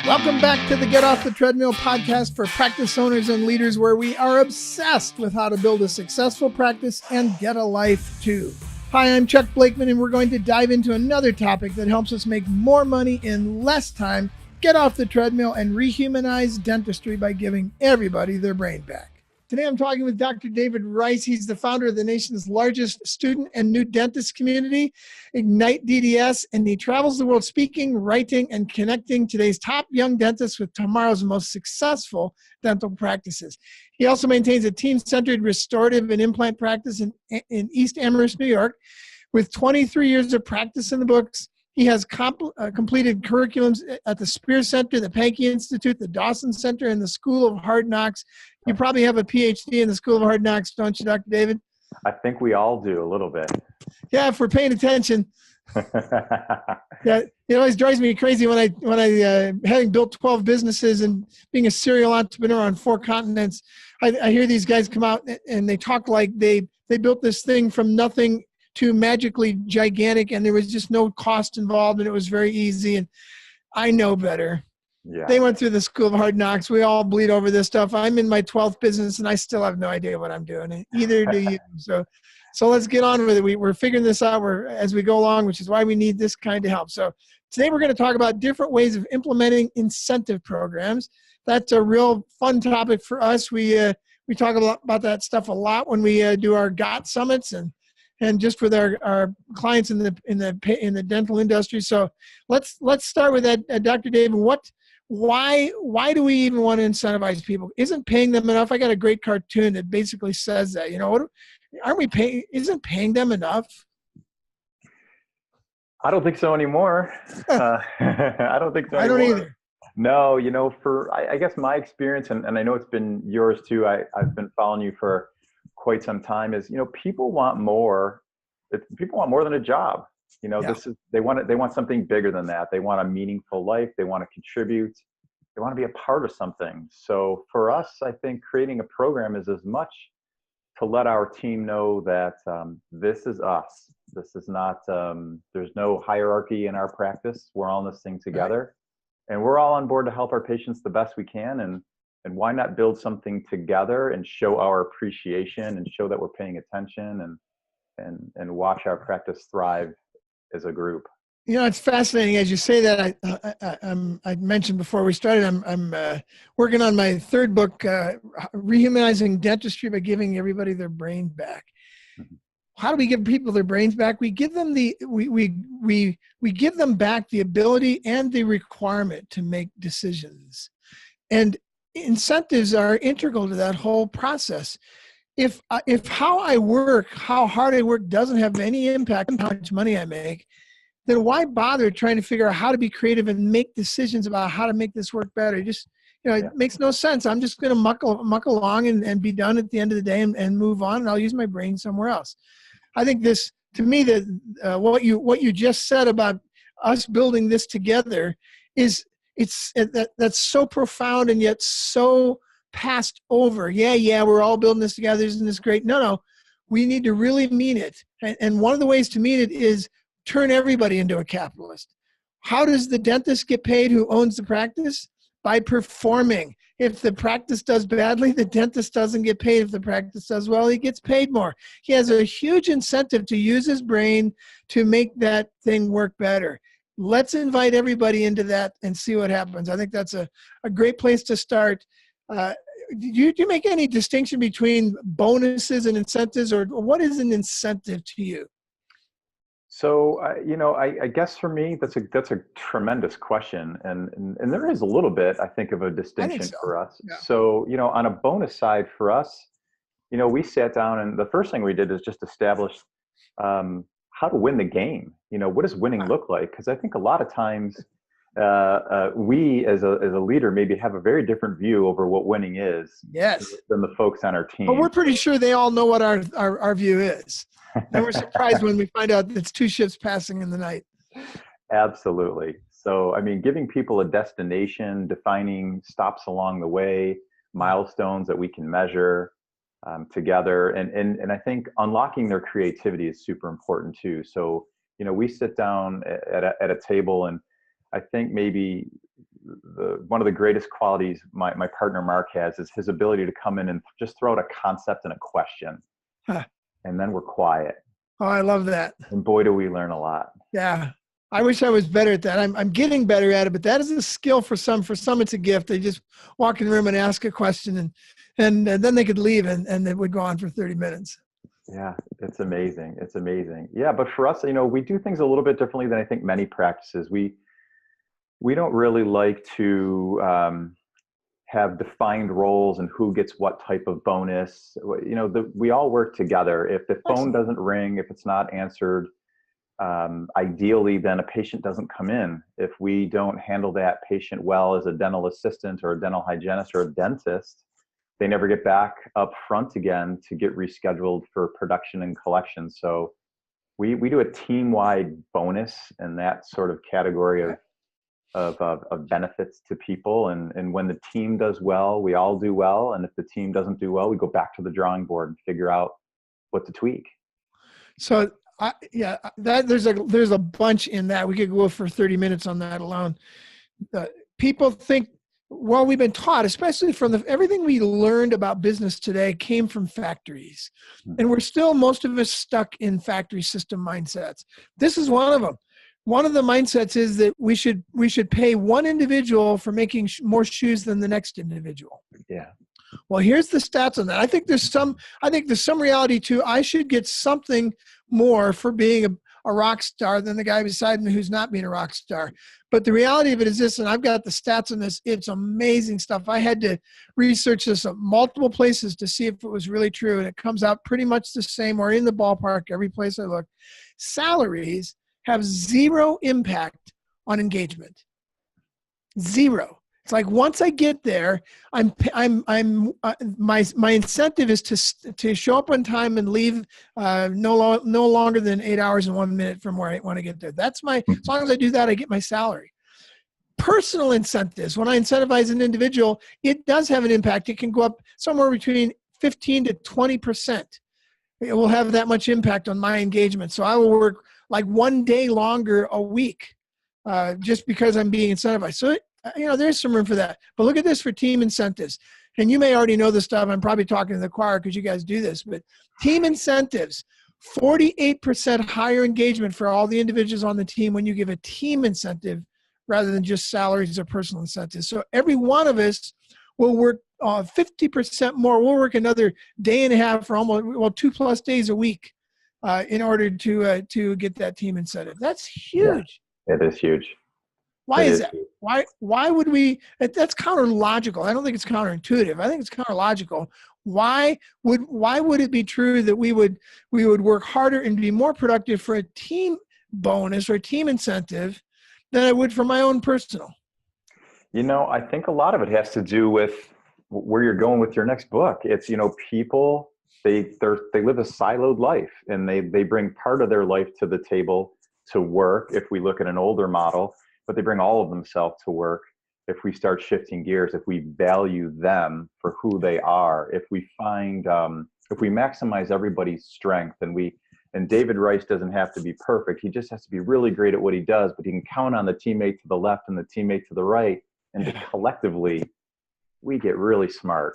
Welcome back to the Get Off the Treadmill podcast for practice owners and leaders, where we are obsessed with how to build a successful practice and get a life too. Hi, I'm Chuck Blakeman, and we're going to dive into another topic that helps us make more money in less time, get off the treadmill, and rehumanize dentistry by giving everybody their brain back. Today, I'm talking with Dr. David Rice. He's the founder of the nation's largest student and new dentist community, igniteDDS, and he travels the world speaking, writing, and connecting today's top young dentists with tomorrow's most successful dental practices. He also maintains a team-centered restorative and implant practice in East Amherst, New York. With 23 years of practice in the books, he has completed curriculums at the Spear Center, the Pankey Institute, the Dawson Center, and the School of Hard Knocks. You probably have a PhD in the School of Hard Knocks, don't you, Dr. David? I think we all do a little bit. Yeah, if we're paying attention. Yeah, it always drives me crazy when I having built 12 businesses and being a serial entrepreneur on 4 continents, I hear these guys come out and they talk like they built this thing from nothing to magically gigantic, and there was just no cost involved, and it was very easy. And I know better. Yeah. They went through the School of Hard Knocks. We all bleed over this stuff. I'm in my 12th business, and I still have no idea what I'm doing. Either do you. So let's get on with it. We're figuring this out as we go along, which is why we need this kind of help. So today we're going to talk about different ways of implementing incentive programs. That's a real fun topic for us. We talk about that stuff a lot when we do our GOT summits and just with our clients in the dental industry. So let's start with that, Dr. David. Why do we even want to incentivize people? Isn't paying them enough? I got a great cartoon that basically says that. Aren't we paying? Isn't paying them enough? I don't think so anymore. I don't think so anymore. I don't either. No, I guess my experience, and I know it's been yours too. I've been following you for quite some time. Is people want more. People want more than a job. They want something bigger than that. They want a meaningful life. They want to contribute. They want to be a part of something. So for us, I think creating a program is as much to let our team know that this is us. This is not, there's no hierarchy in our practice. We're all in this thing together. Right. And we're all on board to help our patients the best we can. And why not build something together and show our appreciation and show that we're paying attention and watch our practice thrive as a group. It's fascinating as you say that. I mentioned before we started, I'm working on my 3rd book, Rehumanizing Dentistry by Giving Everybody Their Brain Back. Mm-hmm. How do we give people their brains back? We give them we give them back the ability and the requirement to make decisions, and incentives are integral to that whole process. If how I work, how hard I work doesn't have any impact on how much money I make, then why bother trying to figure out how to be creative and make decisions about how to make this work better? It makes no sense. I'm just going to muck along and be done at the end of the day and move on, and I'll use my brain somewhere else. I think this, to me, that what you just said about us building this together that's so profound and yet so passed over. Yeah, we're all building this together. Isn't this great? No, we need to really mean it. And one of the ways to mean it is turn everybody into a capitalist. How does the dentist get paid who owns the practice? By performing. If the practice does badly, the dentist doesn't get paid. If the practice does well, he gets paid more. He has a huge incentive to use his brain to make that thing work better. Let's invite everybody into that and see what happens. I think that's a great place to start. Do you make any distinction between bonuses and incentives, or what is an incentive to you? So, I guess for me, that's a tremendous question. And there is a little bit, I think, of a distinction for us. Yeah. So, on a bonus side for us, we sat down and the first thing we did is just establish how to win the game. What does winning look like? Because I think a lot of times we as a leader maybe have a very different view over what winning is than the folks on our team. But we're pretty sure they all know what our view is. And we're surprised when we find out that it's 2 ships passing in the night. Absolutely. So, giving people a destination, defining stops along the way, milestones that we can measure together. And I think unlocking their creativity is super important too. So, we sit down at a table, and I think maybe one of the greatest qualities my partner Mark has is his ability to come in and just throw out a concept and a question, and then we're quiet. Oh, I love that. And boy, do we learn a lot. Yeah. I wish I was better at that. I'm getting better at it, but that is a skill for some. For some, it's a gift. They just walk in the room and ask a question, and then they could leave, and it would go on for 30 minutes. Yeah, it's amazing. It's amazing. Yeah, but for us, we do things a little bit differently than I think many practices. We don't really like to have defined roles and who gets what type of bonus. We all work together. If the phone doesn't ring, if it's not answered, ideally, then a patient doesn't come in. If we don't handle that patient well as a dental assistant or a dental hygienist or a dentist, they never get back up front again to get rescheduled for production and collection. So we do a team-wide bonus in that sort of category of benefits to people. And when the team does well, we all do well. And if the team doesn't do well, we go back to the drawing board and figure out what to tweak. So there's a bunch in that. We could go for 30 minutes on that alone. People think, well, we've been taught, especially from everything we learned about business today came from factories. And we're still, most of us, stuck in factory system mindsets. This is one of them. One of the mindsets is that we should pay one individual for making more shoes than the next individual. Yeah. Well, here's the stats on that. I think there's some reality to, I should get something more for being a rock star than the guy beside me who's not being a rock star. But the reality of it is this, and I've got the stats on this. It's amazing stuff. I had to research this at multiple places to see if it was really true. And it comes out pretty much the same, or in the ballpark every place I look. Salaries have zero impact on engagement. Zero. It's like once I get there, my incentive is to show up on time and leave no longer than 8 hours and 1 minute from where I want to get there. As long as I do that, I get my salary. Personal incentives, when I incentivize an individual, it does have an impact. It can go up somewhere between 15 to 20%. It will have that much impact on my engagement. So I will work like 1 day longer a week just because I'm being incentivized. So there's some room for that. But look at this for team incentives. And you may already know this stuff. I'm probably talking to the choir because you guys do this. But team incentives, 48% higher engagement for all the individuals on the team when you give a team incentive rather than just salaries or personal incentives. So every one of us will work 50% more. We'll work another day and a half for 2+ days a week in order to get that team incentive. That's huge. Yeah, it is huge. Why is that? Why would we? That's counter-logical. I don't think it's counterintuitive. I think it's counter-logical. Why would it be true that we would work harder and be more productive for a team bonus or a team incentive than I would for my own personal? I think a lot of it has to do with where you're going with your next book. It's, people, they live a siloed life, and they bring part of their life to the table to work, if we look at an older model, but they bring all of themselves to work if we start shifting gears, if we value them for who they are, if we find, if we maximize everybody's strength, and David Rice doesn't have to be perfect. He just has to be really great at what he does, but he can count on the teammate to the left and the teammate to the right. And collectively, we get really smart.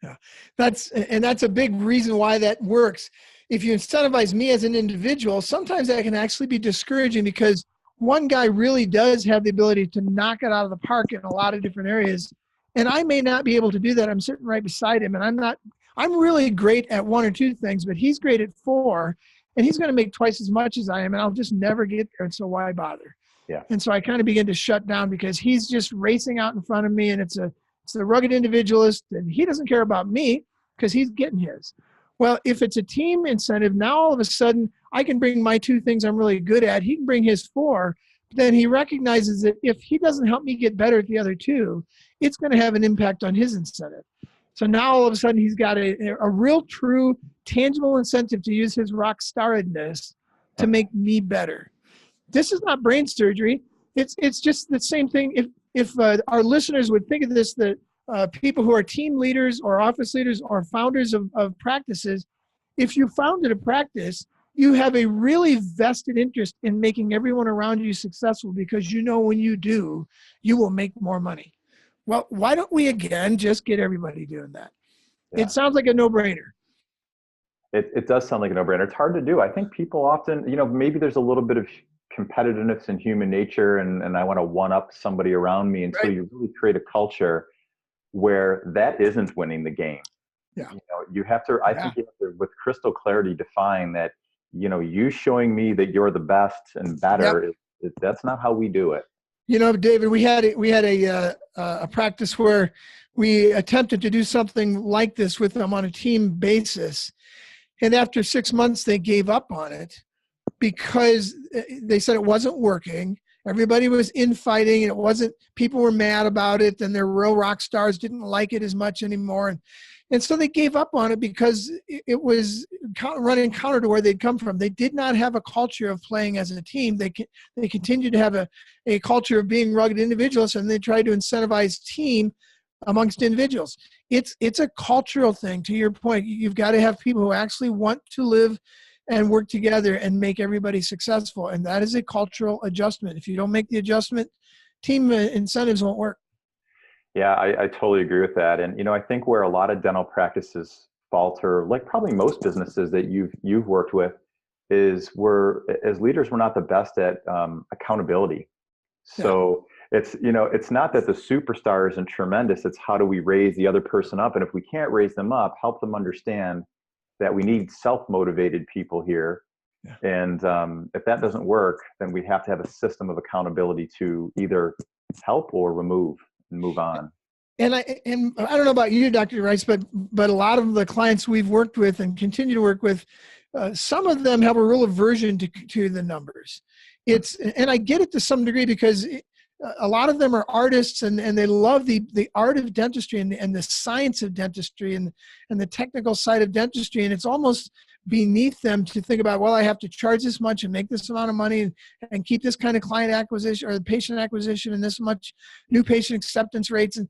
Yeah, that's a big reason why that works. If you incentivize me as an individual, sometimes that can actually be discouraging because one guy really does have the ability to knock it out of the park in a lot of different areas. And I may not be able to do that. I'm sitting right beside him, and I'm really great at 1 or 2 things, but he's great at 4, and he's going to make twice as much as I am, and I'll just never get there. And so why bother? Yeah. And so I kind of begin to shut down because he's just racing out in front of me, and it's the rugged individualist, and he doesn't care about me because he's getting his. Well, if it's a team incentive, now all of a sudden I can bring my 2 things I'm really good at. He can bring his 4. But then he recognizes that if he doesn't help me get better at the other 2, it's going to have an impact on his incentive. So now all of a sudden he's got a real, true, tangible incentive to use his rock starredness to make me better. This is not brain surgery. It's just the same thing. If our listeners would think of this, that people who are team leaders or office leaders or founders of practices, if you founded a practice, you have a really vested interest in making everyone around you successful, because you know when you do, you will make more money. Well, why don't we again just get everybody doing that? Yeah. It sounds like a no-brainer. It does sound like a no-brainer. It's hard to do. I think people often, maybe there's a little bit of competitiveness in human nature, and I want to one-up somebody around me until you really create a culture where that isn't winning the game. Yeah. You have to, I think you have to, with crystal clarity, define that, you showing me that you're the best and better, that's not how we do it. David, we had a practice where we attempted to do something like this with them on a team basis. And after 6 months, they gave up on it because they said it wasn't working. Everybody was infighting, and people were mad about it, and their real rock stars didn't like it as much anymore. And so they gave up on it because it was running counter to where they'd come from. They did not have a culture of playing as a team. They continued to have a culture of being rugged individualists, and they tried to incentivize team amongst individuals. It's a cultural thing. To your point, you've got to have people who actually want to live and work together and make everybody successful. And that is a cultural adjustment. If you don't make the adjustment, team incentives won't work. Yeah, I totally agree with that. And, I think where a lot of dental practices falter, like probably most businesses that you've worked with, is as leaders, we're not the best at accountability. So it's not that the superstar isn't tremendous. It's how do we raise the other person up? And if we can't raise them up, help them understand that we need self-motivated people here. Yeah. And if that doesn't work, then we have to have a system of accountability to either help or remove and move on. And I don't know about you, Dr. Rice, but a lot of the clients we've worked with and continue to work with, some of them have a real aversion to the numbers. And I get it to some degree, because a lot of them are artists, and they love the art of dentistry and the science of dentistry and the technical side of dentistry. And it's almost beneath them to think about, well, I have to charge this much and make this amount of money and keep this kind of client acquisition or patient acquisition and this much new patient acceptance rates. And,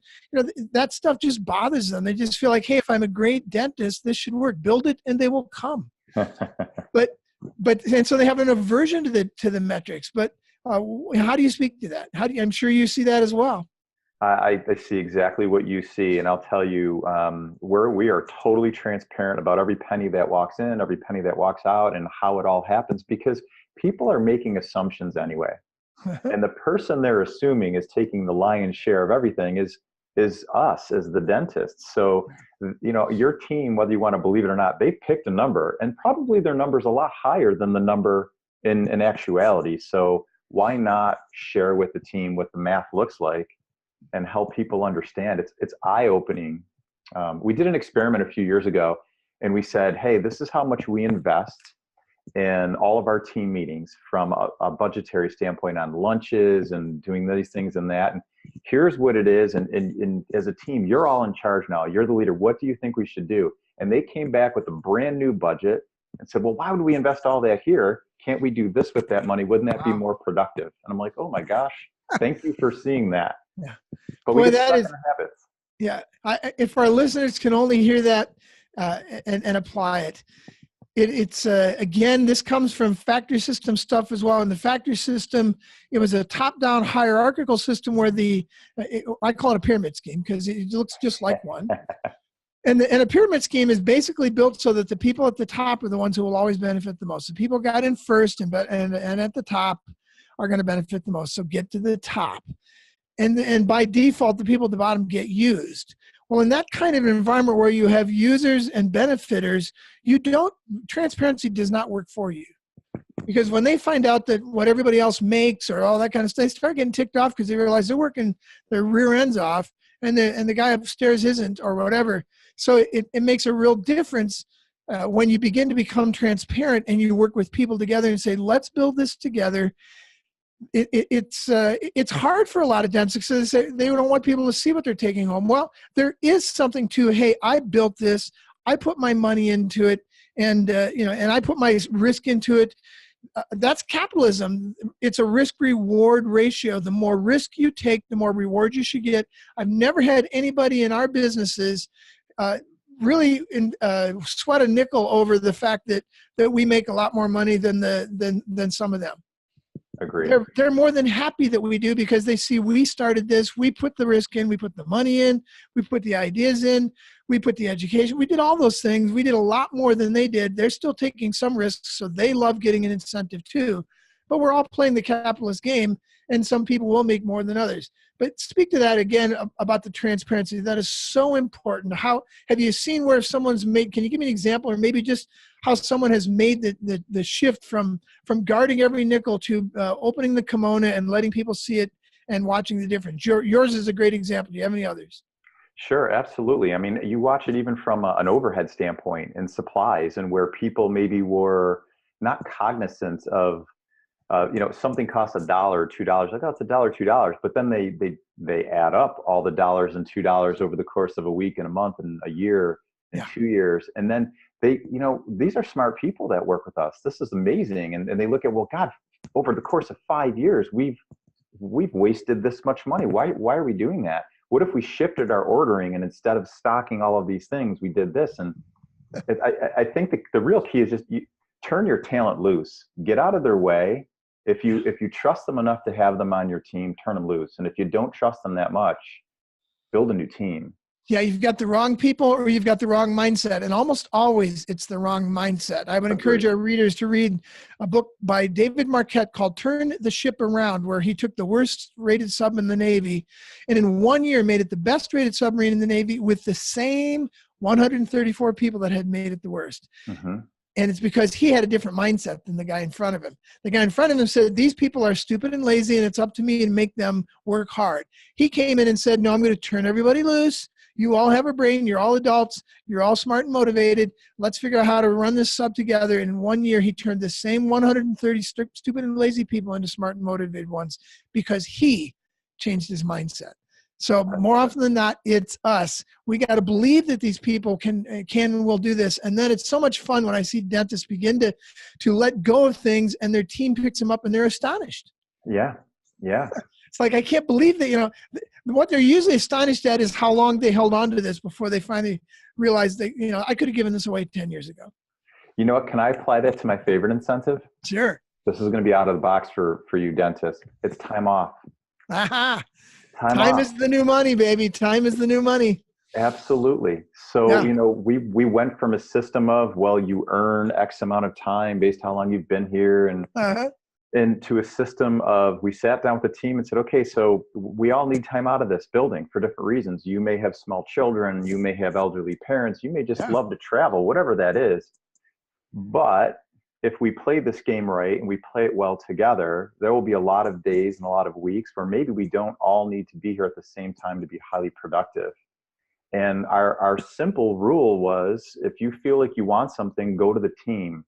that stuff just bothers them. They just feel like, hey, if I'm a great dentist, this should work. Build it and they will come. And so they have an aversion to the metrics. But how do you speak to that? I'm sure you see that as well. I see exactly what you see, and I'll tell you, we are totally transparent about every penny that walks in, every penny that walks out, and how it all happens, because people are making assumptions anyway. And the person they're assuming is taking the lion's share of everything is us as the dentists. So, your team, whether you want to believe it or not, they picked a number, and probably their number's a lot higher than the number in actuality. So why not share with the team what the math looks like and help people understand? It's eye-opening. We did an experiment a few years ago, and we said, hey, this is how much we invest in all of our team meetings from a budgetary standpoint, on lunches and doing these things and that. And here's what it is. And as a team, you're all in charge now. You're the leader. What do you think we should do? And they came back with a brand new budget and said, well, why would we invest all that here? Can't we do this with that money? Wouldn't that be more productive? And I'm like, oh my gosh, thank you for seeing that. Yeah. But we get stuck in our habits. Yeah. If our listeners can only hear that and apply it, it's again, this comes from factory system stuff as well. In the factory system, it was a top-down hierarchical system where I call it a pyramid scheme because it looks just like one. And a pyramid scheme is basically built so that the people at the top are the ones who will always benefit the most. The people got in first and at the top are going to benefit the most. So get to the top. And by default, the people at the bottom get used. Well, in that kind of environment where you have users and benefiters, transparency does not work for you. Because when they find out that what everybody else makes or all that kind of stuff, they start getting ticked off because they realize they're working their rear ends off and the guy upstairs isn't, or whatever. So it makes a real difference when you begin to become transparent and you work with people together and say, let's build this together. It's hard for a lot of dentists because they don't want people to see what they're taking home. Well, there is something to, hey, I built this, I put my money into it, and I put my risk into it. That's capitalism. It's a risk-reward ratio. The more risk you take, the more reward you should get. I've never had anybody in our businesses really sweat a nickel over the fact that we make a lot more money than some of them. Agreed. They're more than happy that we do, because they see we started this, we put the risk in, we put the money in, we put the ideas in, we put the education, we did all those things. We did a lot more than they did. They're still taking some risks, so they love getting an incentive too. But we're all playing the capitalist game, and some people will make more than others. But speak to that again about the transparency. That is so important. How have you seen where someone's made, can you give me an example, or maybe just how someone has made the shift from guarding every nickel to opening the kimono and letting people see it and watching the difference? Yours is a great example. Do you have any others? Sure, absolutely. I mean, you watch it even from an overhead standpoint in supplies, and where people maybe were not cognizant of, something costs $1 or $2. Like, oh, it's $1, $2. But then they add up all the dollars and $2 over the course of a week and a month and a year and 2 years. And then these are smart people that work with us. This is amazing. And they look at, well, God, over the course of 5 years, we've wasted this much money. Why are we doing that? What if we shifted our ordering, and instead of stocking all of these things, we did this? And I think the real key is just turn your talent loose, get out of their way. If you trust them enough to have them on your team, turn them loose. And if you don't trust them that much, build a new team. Yeah, you've got the wrong people, or you've got the wrong mindset. And almost always it's the wrong mindset. I would encourage our readers to read a book by David Marquette called Turn the Ship Around, where he took the worst rated sub in the Navy and in 1 year made it the best rated submarine in the Navy with the same 134 people that had made it the worst. Mm-hmm. And it's because he had a different mindset than the guy in front of him. The guy in front of him said, these people are stupid and lazy, and it's up to me to make them work hard. He came in and said, no, I'm going to turn everybody loose. You all have a brain. You're all adults. You're all smart and motivated. Let's figure out how to run this sub together. And in 1 year, he turned the same 130 stupid and lazy people into smart and motivated ones, because he changed his mindset. So more often than not, it's us. We got to believe that these people can and will do this. And then it's so much fun when I see dentists begin to let go of things, and their team picks them up and they're astonished. Yeah. Yeah. It's like, I can't believe that, what they're usually astonished at is how long they held on to this before they finally realized that, I could have given this away 10 years ago. You know what? Can I apply that to my favorite incentive? Sure. This is going to be out of the box for you dentists. It's time off. Aha. Time is the new money, baby. Time is the new money. Absolutely. So, we went from a system of, well, you earn X amount of time based on how long you've been here, and to a system of, we sat down with the team and said, okay, so we all need time out of this building for different reasons. You may have small children, you may have elderly parents, you may just love to travel, whatever that is. But if we play this game right and we play it well together, there will be a lot of days and a lot of weeks where maybe we don't all need to be here at the same time to be highly productive. And our simple rule was, if you feel like you want something, go to the team.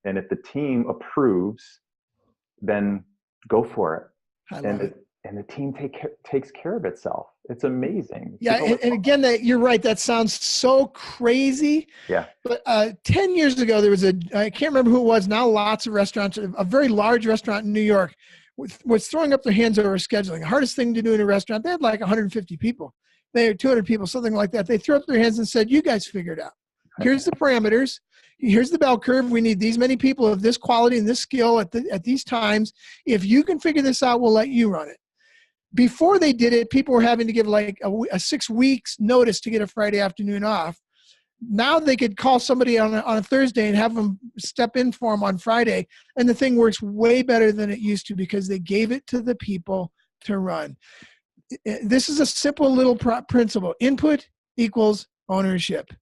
And if the team approves, then go for it. And the team takes care of itself. It's amazing. Yeah, and again, you're right. That sounds so crazy. Yeah. But 10 years ago, there was I can't remember who it was, now lots of restaurants, a very large restaurant in New York was throwing up their hands over scheduling. The hardest thing to do in a restaurant, they had like 150 people. They had 200 people, something like that. They threw up their hands and said, you guys figure it out. Here's the parameters. Here's the bell curve. We need these many people of this quality and this skill at these times. If you can figure this out, we'll let you run it. Before they did it, people were having to give like a 6 weeks notice to get a Friday afternoon off. Now they could call somebody on a Thursday and have them step in for them on Friday. And the thing works way better than it used to because they gave it to the people to run. This is a simple little principle. Input equals ownership.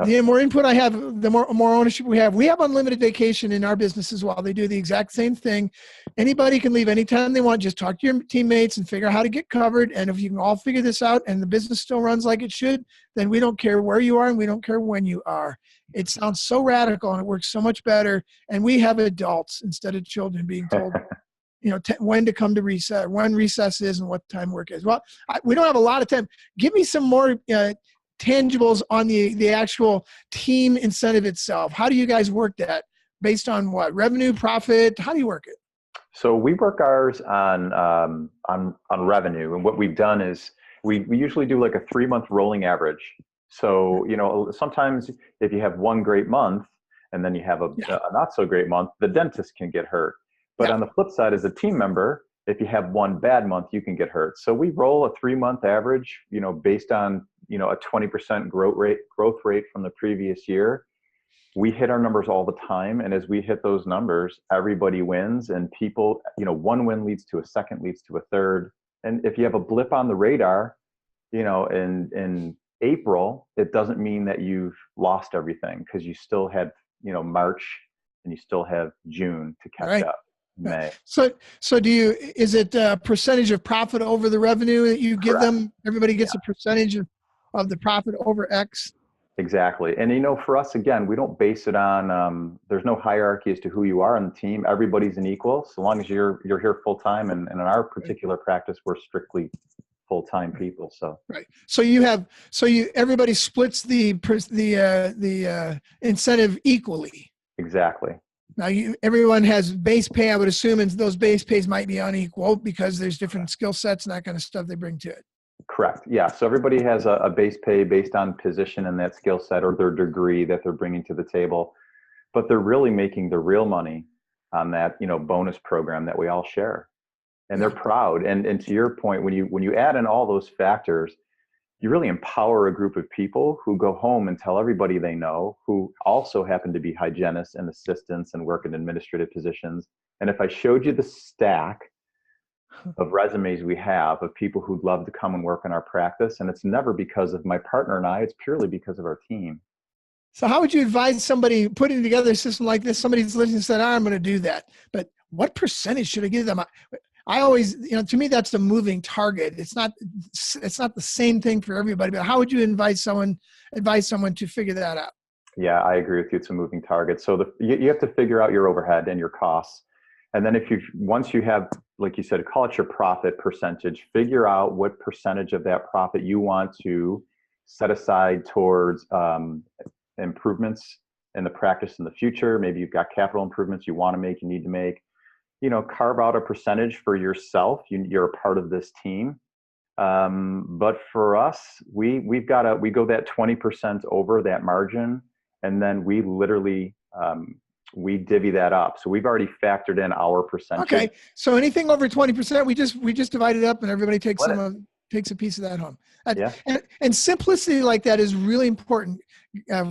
The more input I have, the more ownership we have. We have unlimited vacation in our business as well. They do the exact same thing. Anybody can leave anytime they want. Just talk to your teammates and figure out how to get covered. And if you can all figure this out and the business still runs like it should, then we don't care where you are and we don't care when you are. It sounds so radical and it works so much better. And we have adults instead of children being told, when to come to recess, when recess is and what time work is. Well, we don't have a lot of time. Give me some more tangibles on the actual team incentive itself. How do you guys work that? Based on what? Revenue, profit? How do you work it? So we work ours on revenue. And what we've done is we usually do like a 3-month rolling average. So, sometimes if you have one great month and then you have a not so great month, the dentist can get hurt. But on the flip side, as a team member, if you have one bad month, you can get hurt. So we roll a 3-month average, based on, a 20% growth rate from the previous year. We hit our numbers all the time. And as we hit those numbers, everybody wins, and people, one win leads to a second, leads to a third. And if you have a blip on the radar, in April, it doesn't mean that you've lost everything, because you still had, March, and you still have June to catch up. May. So is it a percentage of profit over the revenue that you give them? Everybody gets a percentage of the profit over X? Exactly. And, for us, again, we don't base it on, there's no hierarchy as to who you are on the team. Everybody's an equal, so long as you're here full time. And in our particular practice, we're strictly full-time people. So everybody splits the incentive equally. Exactly. Now everyone has base pay, I would assume, and those base pays might be unequal because there's different skill sets and that kind of stuff they bring to it. Correct. Yeah. So everybody has a base pay based on position and that skill set or their degree that they're bringing to the table, but they're really making the real money on that, bonus program that we all share. And they're proud. And to your point, when you add in all those factors, you really empower a group of people who go home and tell everybody they know, who also happen to be hygienists and assistants and work in administrative positions. And if I showed you the stack of resumes we have of people who'd love to come and work in our practice, and it's never because of my partner and I, it's purely because of our team. So how would you advise somebody putting together a system like this? Somebody's listening and said, I'm going to do that, but what percentage should I give them? I always, to me, that's a moving target. It's not the same thing for everybody, but how would you advise someone to figure that out? Yeah, I agree with you. It's a moving target. So you have to figure out your overhead and your costs. And then once you have, like you said, call it your profit percentage, figure out what percentage of that profit you want to set aside towards improvements in the practice in the future. Maybe you've got capital improvements you want to make, you need to make. Carve out a percentage for yourself. You're a part of this team. But for us, we go that 20% over that margin, and then we literally, we divvy that up. So we've already factored in our percentage. Okay. So anything over 20%, we just divide it up and everybody takes a piece of that home. And simplicity like that is really important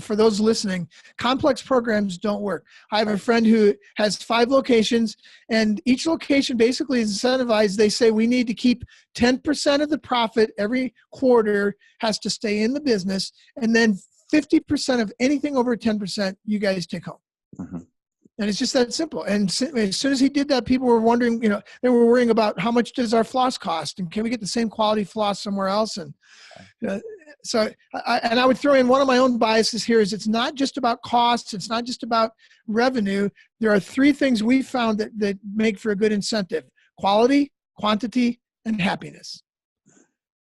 for those listening. Complex programs don't work. I have a friend who has 5 locations, and each location basically is incentivized. They say we need to keep 10% of the profit every quarter has to stay in the business, and then 50% of anything over 10% you guys take home. Mm-hmm. And it's just that simple. And as soon as he did that, people were wondering, they were worrying about how much does our floss cost, and can we get the same quality floss somewhere else? And so I would throw in one of my own biases here is it's not just about costs. It's not just about revenue. There are 3 things we found that make for a good incentive: quality, quantity, and happiness.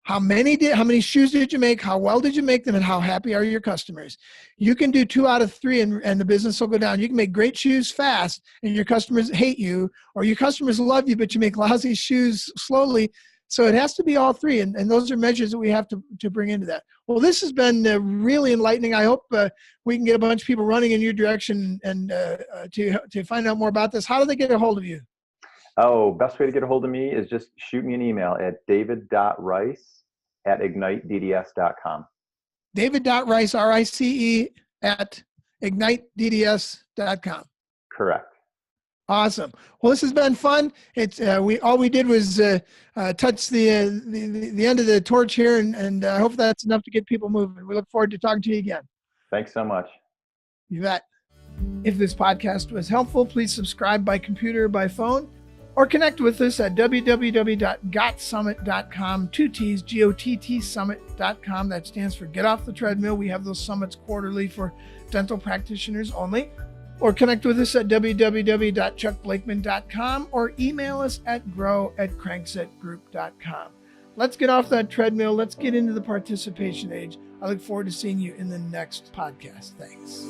How many shoes did you make? How well did you make them? And how happy are your customers? You can do 2 out of 3 and the business will go down. You can make great shoes fast and your customers hate you, or your customers love you, but you make lousy shoes slowly. So it has to be all 3. And those are measures that we have to bring into that. Well, this has been really enlightening. I hope we can get a bunch of people running in your direction and to find out more about this. How do they get a hold of you? Oh, best way to get a hold of me is just shoot me an email at david.rice@igniteDDS.com. David.rice, RICE, at igniteDDS.com. Correct. Awesome. Well, this has been fun. It's all we did was touch the end of the torch here, and I hope that's enough to get people moving. We look forward to talking to you again. Thanks so much. You bet. If this podcast was helpful, please subscribe by computer or by phone, or connect with us at www.gottsummit.com, 2 T's, GOTT summit.com. That stands for Get Off the Treadmill. We have those summits quarterly for dental practitioners only. Or connect with us at www.chuckblakeman.com or email us at grow@cranksetgroup.com. Let's get off that treadmill. Let's get into the participation age. I look forward to seeing you in the next podcast. Thanks.